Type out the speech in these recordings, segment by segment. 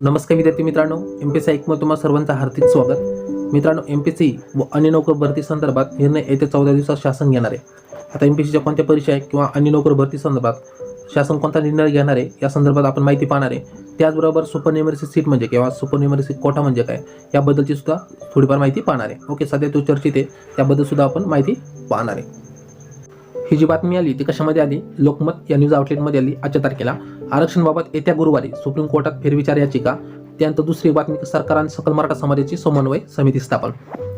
नमस्कार विद्यार्थी मित्रांनो, Mpsc IQ मध्ये तुम्हा सर्वांचं हार्दिक स्वागत. मित्रांनो, Mpsc व अन्य नोकर भरती संदर्भात निर्णय येत्या 14 दिवसात शासन घेणार आहे. आता Mpscच्या कोणत्या परीक्षा आहे किंवा अन्य नोकर भरती संदर्भात शासन कोणता निर्णय घेणार आहे या संदर्भात आपण माहिती पाहणार आहे. त्याचबरोबर सुपरन्युमरसी सीट म्हणजे किंवा सुपरन्युमरसी कोटा म्हणजे काय याबद्दलची सुद्धा थोडीफार माहिती पाहणार आहे. ओके, सध्या तो चर्चेत आहे, त्याबद्दल सुद्धा आपण माहिती पाहणार आहे. ही जी बातमी आली ती कशामध्ये आली? लोकमत या न्यूज आउटलेटमध्ये आली आजच्या तारखेला. आरक्षणाबाबत येत्या गुरुवारी सुप्रीम कोर्टात फेरविचार याचिका. त्यानंतर दुसरी बातमी, सरकार आणि सकल मराठा समाजाची समन्वय समिती स्थापन.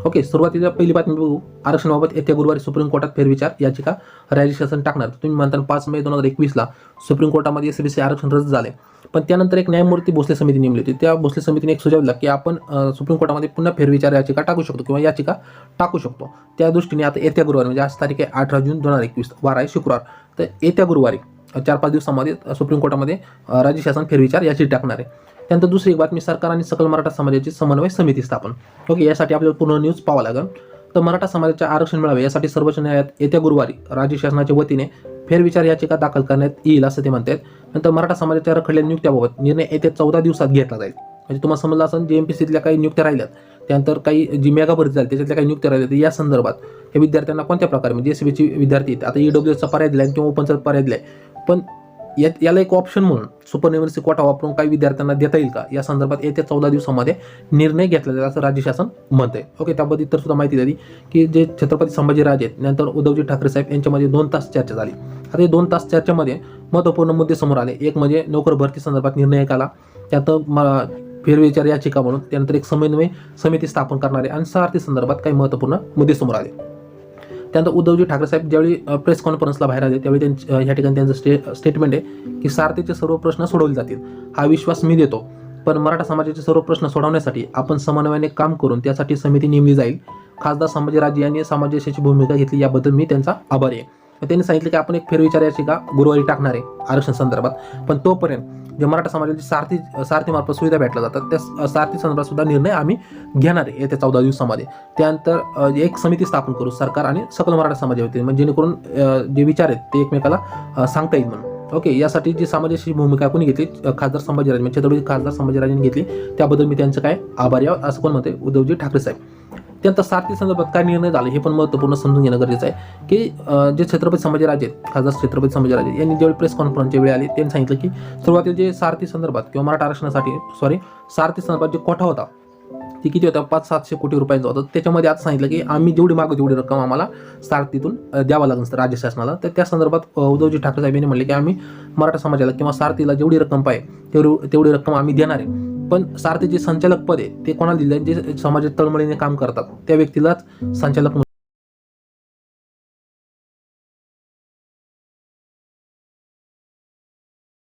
ओके, सुरुवातीला पहिली बातमी बघू. आरक्षणाबाबत येत्या गुरुवारी सुप्रीम कोर्टात फेरविचार याचिका राज्य शासन टाकणार. तुम्ही म्हणता 5 मे 2021ला सुप्रीम कोर्टामध्ये SBC आरक्षण रद्द झाले, पण त्यानंतर एक न्यायमूर्ती भोसले समिती नेमली होती. त्या भोसले समितीने एक सुझाव दिला की आपण सुप्रीम कोर्टामध्ये पुन्हा फेरविचार याचिका टाकू शकतो किंवा याचिका टाकू शकतो. त्या दृष्टीने आता येत्या गुरुवारी म्हणजे आज तारीख आहे 18 जून 2021, वार आहे शुक्रवार, तर येत्या गुरुवारी 4-5 दिवसामध्ये सुप्रीम कोर्टामध्ये राज्य शासन फेरविचार याचिका टाकणार आहे. त्यानंतर दुसरी एक बातमी, सरकार आणि सकल मराठा समाजाची समन्वय समिती स्थापन. ओके, यासाठी आपल्याला पूर्ण न्यूज पाहावं लागेल. तर मराठा समाजाचे आरक्षण मिळावे यासाठी सर्वोच्च न्यायालयात येत्या गुरुवारी राज्य शासनाच्या वतीने फेरविचार याचिका दाखल करण्यात येईल असं ते म्हणतात. नंतर मराठा समाजाच्या रखडलेल्या नियुक्त्याबाबत निर्णय येत्या 14 दिवसात घेतला जाईल. म्हणजे तुम्हाला समजलं असेल, जे Mpscतल्या काही नियुक्त्या राहिल्यात, त्यानंतर काही जी मेगा भरती झाली त्याच्यातल्या काही नियुक्त्या राहिल्यात, या संदर्भात हे विद्यार्थ्यांना कोणत्या प्रकारे म्हणजे SBC विद्यार्थी आता EWSचा पर्याय दिला किंवा ओपनचा पर्याय दिलाय, पण याला एक ऑप्शन म्हणून सुपरन्युमरसी कोटा वापरून काही विद्यार्थ्यांना देता येईल का या संदर्भात येत्या 14 दिवसामध्ये निर्णय घेतला जाईल असं राज्य शासन म्हणतंय. ओके, त्याबद्दल इतर सुद्धा माहिती दिली की जे छत्रपती संभाजीराजे आहेत, नंतर उद्धवजी ठाकरे साहेब यांच्यामध्ये 2 तास चर्चा झाली. आता हे 2 तास चर्चेमध्ये महत्त्वपूर्ण मुद्दे समोर आले. एक म्हणजे नोकर भरती संदर्भात निर्णय आला, त्यात फेरविचार याचिका म्हणून, त्यानंतर एक समन्वय समिती स्थापन करणारे आणि सारथी संदर्भात काही महत्त्वपूर्ण मुद्दे समोर आले. त्यानंतर उद्धवजी ठाकरे साहेब ज्यावेळी प्रेस कॉन्फरन्सला बाहेर आले त्यावेळी या ठिकाणी त्यांचं स्टेटमेंट आहे की सारथीचे सर्व प्रश्न सोडवले जातील, हा विश्वास मी देतो. पण मराठा समाजाचे सर्व प्रश्न सोडवण्यासाठी आपण समन्वयाने काम करून त्यासाठी समिती नेमली जाईल. खासदार संभाजीराजे यांनी समाजसेवेची भूमिका घेतली, याबद्दल मी त्यांचा आभारी आहे. त्यांनी सांगितलं की आपण एक फेरविचार याचिका गुरुवारी टाकणार आहे आरक्षण संदर्भात, पण तोपर्यंत जे मराठा समाजाची सारथीमार्फत सुविधा भेटल्या जातात त्या सारथी संदर्भात सुद्धा निर्णय आम्ही घेणार आहे येत्या 14 दिवसामध्ये. त्यानंतर एक समिती स्थापन करू सरकार आणि सकल मराठा समाजावरती, म्हणजे जेणेकरून जे विचार आहेत ते एकमेकाला सांगता येईल म्हणून. ओके, यासाठी जी समाजाची भूमिका कोणी घेतली? खासदार संभाजीराजे म्हणजे छत्रपती खासदार संभाजीराजेंनी घेतली, त्याबद्दल मी त्यांचं काय आभारी आहे असं कोण म्हणते? उद्धवजी ठाकरे साहेब. त्यानंतर सारथी संदर्भात काय निर्णय झाले हे पण महत्त्वपूर्ण समजून घेणं गरजेचं आहे की जे छत्रपती संभाजीराजे खासदार छत्रपती संभाजीराजे यांनी ज्यावेळी प्रेस कॉन्फरन्सच्या वेळी आली त्यांनी सांगितलं की सुरुवातीला जे सारथी संदर्भात किंवा मराठा आरक्षणासाठी सारथी संदर्भात जे कोटा होता ती किती होता? 500-700 कोटी रुपयांचा होता. त्याच्यामध्ये आता सांगितलं की आम्ही जेवढी मागू तेवढी रक्कम आम्हाला सारथीतून द्यावा लागेल राज्य शासनाला. तर त्या संदर्भात उद्धवजी ठाकरे साहेब यांनी म्हणले की आम्ही मराठा समाजाला किंवा सारथीला जेवढी रक्कम पाहिजे तेवढी रक्कम आम्ही देणार आहे. पण सारथी जे संचालक पद आहे ते कोणाला दिले? जे समाजात तळमळीने काम करतात त्या व्यक्तीलाच संचालक